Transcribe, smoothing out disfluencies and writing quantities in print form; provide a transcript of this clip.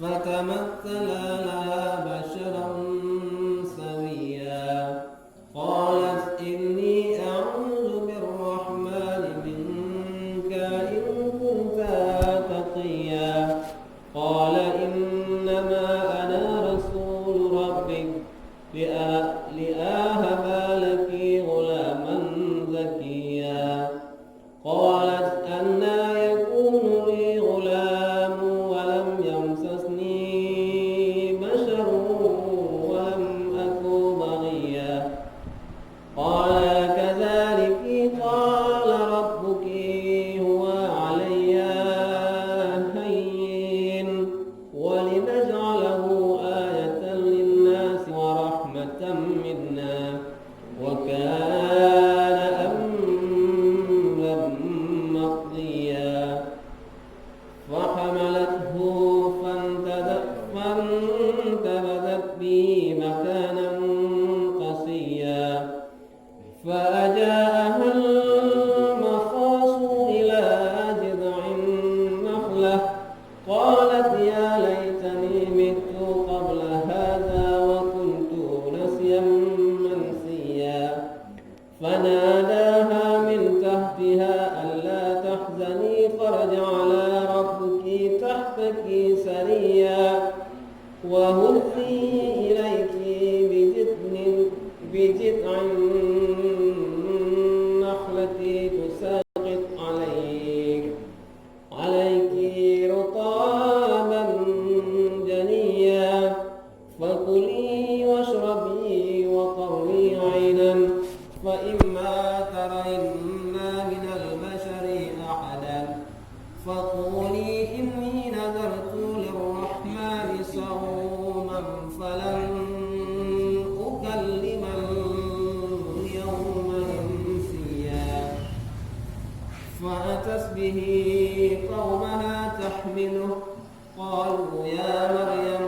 فتمثل لها بشرا سويا. قالت إني أعوذ بالرحمن منك إن كنت تقيا. قال إنما أنا رسول ربك لأهب لك غلاما زكيا. قالت أنى يكون لي غلام ولم يمسسني بشر ولم أك بغيا. قال كذلك قال ربك هو علي هين ولنجعله آية للناس ورحمة منا وكان أمرا مقضيا. فحملته فانتبذت به مكانا قصيا. فأجاءها المخاض إلى جذع النخلة قالت يا ليتني مت قبل هذا وكنت نسيا منسيا. فناداها من تحتها ألا تحزني قد جعل ربك تحتك سريا وهزي إليك بجذع النخلة تساقط عليك رطبا جنيا. فكلي واشربي وقري عينا فإما ترين من البشر أحدا فقولي إني نذرت للرحمن صوما فلن أكلم اليوم إنسيا. فأتت به قومها تحمله قالوا يا مريم